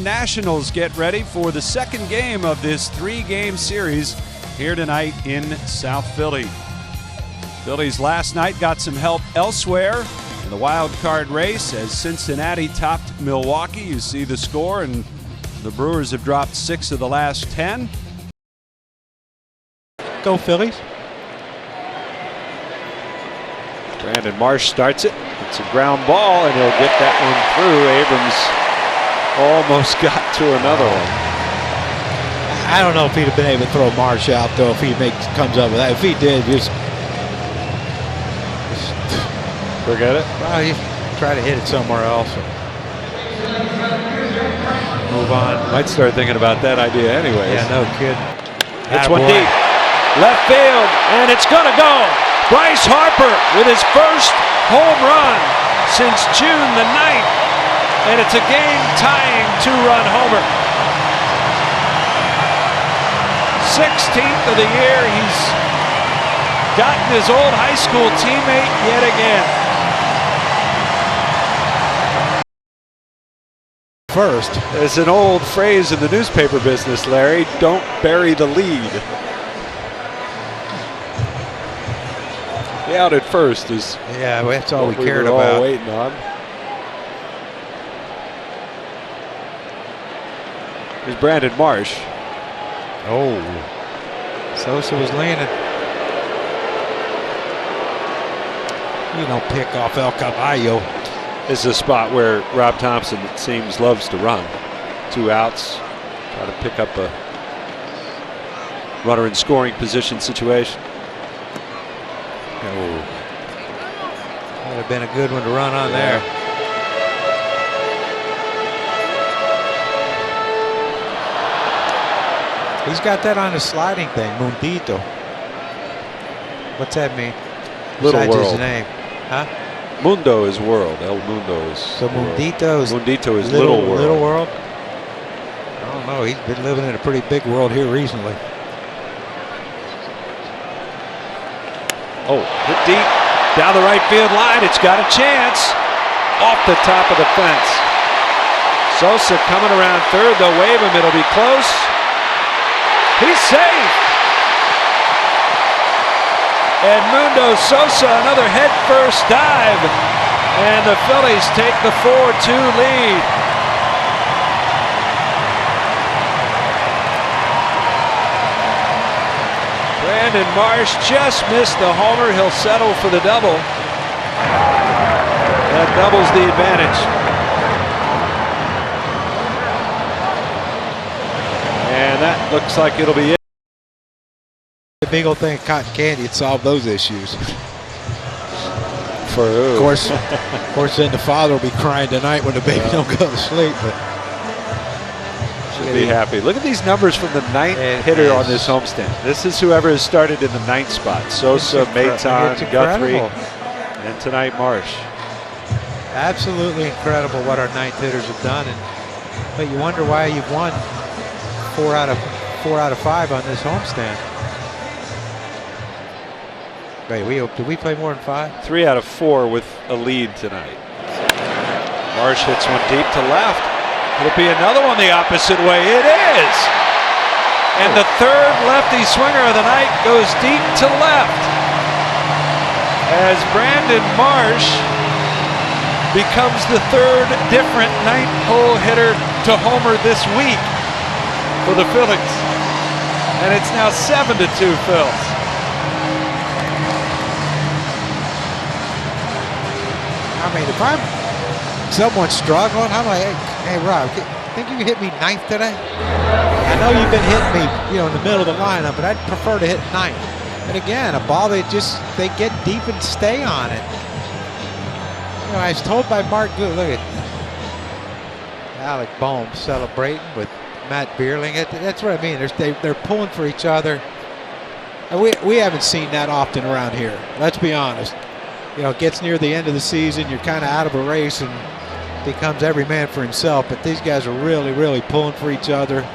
Nationals get ready for the second game of this three-game series here tonight in South Philly. Phillies last night got some help elsewhere in the wild card race as Cincinnati topped Milwaukee. You see the score, and the Brewers have dropped 6 of the last 10. Go Phillies. Brandon Marsh starts it. It's a ground ball, and he'll get that one through. Abrams almost got to another one. I don't know if he'd have been able to throw Marsh out, though, if he comes up with that. If he did, just forget it. Well, he try to hit it somewhere else. Move on. Might start thinking about that idea anyways. Yeah, no kidding. It's one deep. Left field, and it's going to go. Bryce Harper with his first home run since June the 9th. And it's a game-tying two-run homer. 16th of the year. He's gotten his old high school teammate yet again. First. There's an old phrase in the newspaper business, Larry. Don't bury the lead. The out at first is that's all we cared were all about. Waiting on. Here's Brandon Marsh. Oh, Sosa was leaning. You don't pick off El Caballo. This is a spot where Rob Thompson, it seems, loves to run. 2 outs. Try to pick up a runner in scoring position situation. Oh, would have been a good one to run on there. He's got that on his sliding thing, Mundito. What's that mean? Little Besides world. his name, huh? Mundo is world. El Mundo is. So Mundito is little world. Little world. I don't know. He's been living in a pretty big world here recently. Oh, hit deep down the right field line. It's got a chance off the top of the fence. Sosa coming around third. They'll wave him. It'll be close. He's safe. Edmundo Sosa, another head-first dive, and the Phillies take the 4-2 lead. Brandon Marsh just missed the homer. He'll settle for the double. That doubles the advantage. And that looks like it'll be it. The big old thing of cotton candy would solve those issues. For who? Of course, then the father will be crying tonight when the baby don't go to sleep. But should be happy. Look at these numbers from the 9th hitter on this homestand. This is whoever has started in the 9th spot. Sosa, Maton, Guthrie, and tonight Marsh. Absolutely incredible what our 9th hitters have done. But you wonder why you've won 4 out of 5 on this homestand. Wait, did we play more than 5? 3 out of 4 with a lead tonight. Marsh hits one deep to left. It'll be another one the opposite way. It is! And the third lefty swinger of the night goes deep to left as Brandon Marsh becomes the 3rd different 9th hole hitter to homer this week for the Phillies. And it's now 7-2 Phils. I mean, if I'm someone struggling, I'm like, hey Rob, think you can hit me 9th today? I know you've been hitting me, in the middle of the lineup, but I'd prefer to hit 9th. And again, a ball they get deep and stay on it. I was told by Mark Good, look at Alec Bohm celebrating with Matt Bierling. That's what I mean. They're pulling for each other. And we haven't seen that often around here. Let's be honest. It gets near the end of the season, you're kind of out of a race and becomes every man for himself. But these guys are really, really pulling for each other.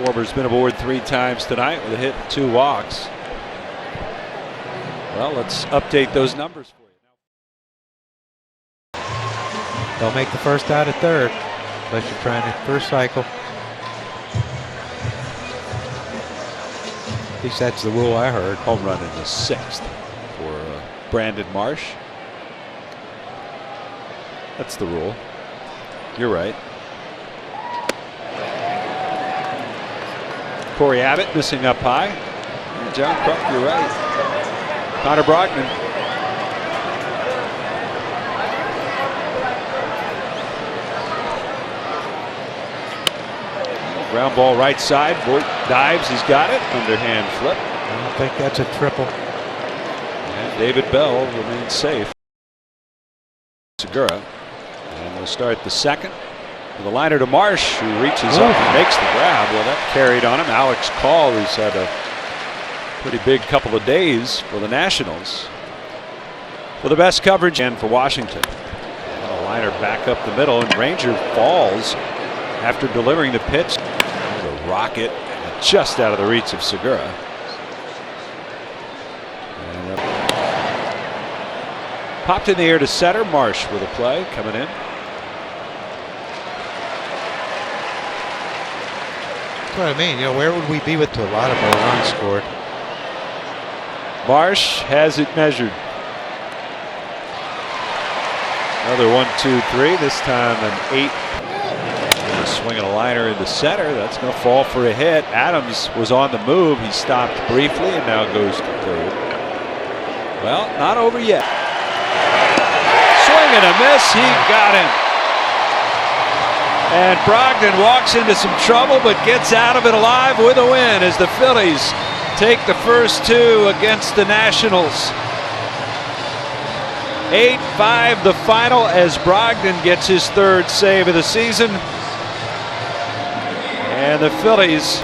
Schwarber's been aboard 3 times tonight with a hit and 2 walks. Well, let's update those numbers for you. They'll make the first out at third, unless you're trying to first cycle. At least that's the rule I heard. Home run in the 6th for Brandon Marsh. That's the rule. You're right. Corey Abbott missing up high. And John Kruk, you're right. Connor Brogdon. Ground ball right side. Voigt dives. He's got it. Underhand flip. I don't think that's a triple. And David Bell remains safe. Segura. And we'll start the 2nd. The liner to Marsh, who reaches up and makes the grab. Well, that carried on him. Alex Call, who's had a pretty big couple of days for the Nationals. For the best coverage and for Washington. And a liner back up the middle, and Ranger falls after delivering the pitch. The rocket just out of the reach of Segura. And popped in the air to center. Marsh with a play coming in. That's what I mean. You know, where would we be with a lot of more runs scored? Marsh has it measured. Another 1, 2, 3. This time an 8. Swinging a liner into center. That's going to fall for a hit. Adams was on the move. He stopped briefly and now goes to third. Well, not over yet. Swing and a miss. He got him. And Brogdon walks into some trouble but gets out of it alive with a win as the Phillies take the first 2 against the Nationals. 8-5 the final as Brogdon gets his 3rd save of the season. And the Phillies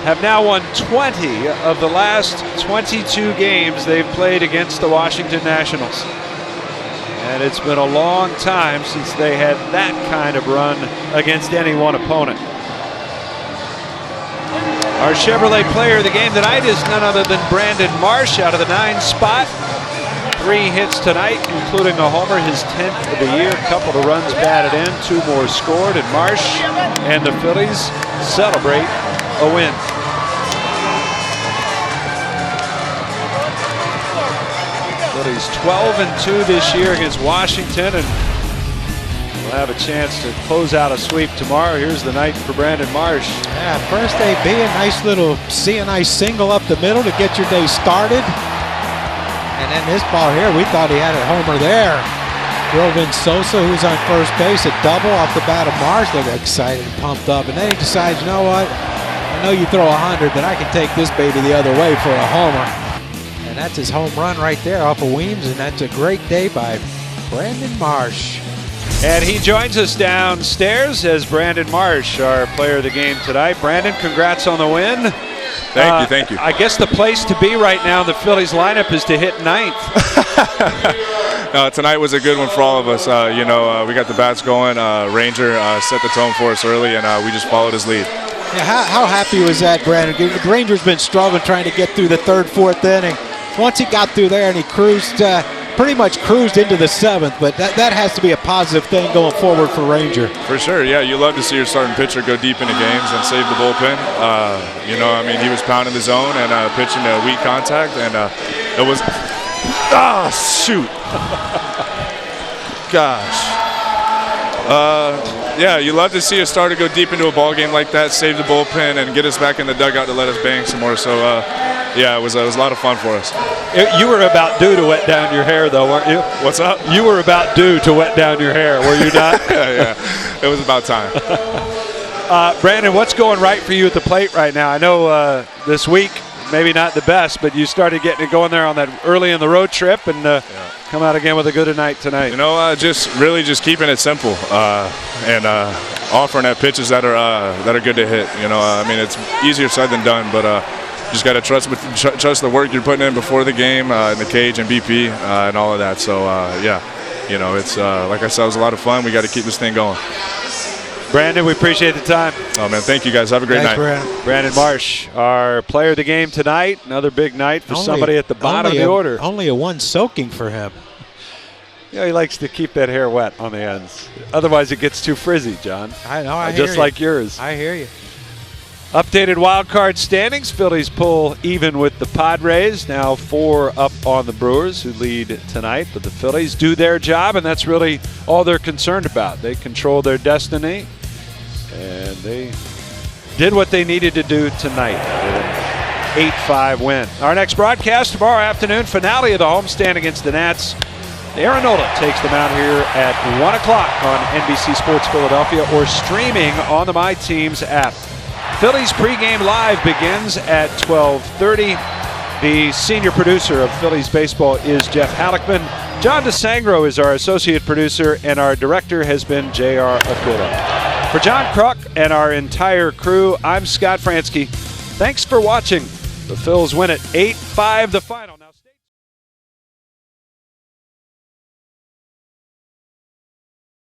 have now won 20 of the last 22 games they've played against the Washington Nationals. And it's been a long time since they had that kind of run against any one opponent. Our Chevrolet player of the game tonight is none other than Brandon Marsh out of the 9 spot. 3 hits tonight, including a homer, his 10th of the year. A couple of runs batted in, 2 more scored, and Marsh and the Phillies celebrate a win. Phillies 12-2 this year against Washington, and we'll have a chance to close out a sweep tomorrow. Here's the night for Brandon Marsh. Yeah, first AB, a nice little nice single up the middle to get your day started. And then this ball here, we thought he had a homer there. Drove in Sosa, who's on first base, a double off the bat of Marsh. They got excited and pumped up. And then he decides, you know what? I know you throw 100, but I can take this baby the other way for a homer. And that's his home run right there off of Weems. And that's a great day by Brandon Marsh. And he joins us downstairs as Brandon Marsh, our player of the game tonight. Brandon, congrats on the win. Thank you. I guess the place to be right now in the Phillies lineup is to hit 9th. No, tonight was a good one for all of us. We got the bats going. Ranger set the tone for us early, and we just followed his lead. Yeah, how happy was that, Brandon? The Ranger's been struggling trying to get through the 3rd, 4th inning. Once he got through there and he pretty much cruised into the 7th, but that has to be a positive thing going forward for Ranger. For sure, yeah. You love to see your starting pitcher go deep into games and save the bullpen. He was pounding the zone and pitching a weak contact, and it was, shoot. Gosh. Yeah, you love to see a starter go deep into a ball game like that, save the bullpen, and get us back in the dugout to let us bang some more. So, yeah, it was a lot of fun for us. You were about due to wet down your hair, though, weren't you? What's up? You were about due to wet down your hair, were you not? Yeah, it was about time. Brandon, what's going right for you at the plate right now? I know this week, maybe not the best, but you started getting it going there on that early in the road trip, and come out again with a good night tonight. Just keeping it simple and offering at pitches that are good to hit. It's easier said than done, but just got to trust the work you're putting in before the game in the cage and BP and all of that. So it's like I said, it was a lot of fun. We got to keep this thing going. Brandon, we appreciate the time. Oh, man, thank you guys. Have a great night. Brandon Marsh, our player of the game tonight. Another big night for somebody at the bottom of the order. Only a one soaking for him. You know, he likes to keep that hair wet on the ends. Otherwise, it gets too frizzy, John. I know. I just hear like yours. I hear you. Updated wild card standings. Phillies pull even with the Padres. Now 4 up on the Brewers, who lead tonight. But the Phillies do their job, and that's really all they're concerned about. They control their destiny, and they did what they needed to do tonight with an 8-5 win. Our next broadcast tomorrow afternoon, finale of the homestand against the Nats. Aaron Nola takes them out here at 1 o'clock on NBC Sports Philadelphia or streaming on the My Teams app. Phillies pregame live begins at 12:30. The senior producer of Phillies baseball is Jeff Halleckman. John DeSangro is our associate producer, and our director has been J.R. Aquila. For John Kruk and our entire crew, I'm Scott Fransky. Thanks for watching. The Phils win it 8-5 the final. Now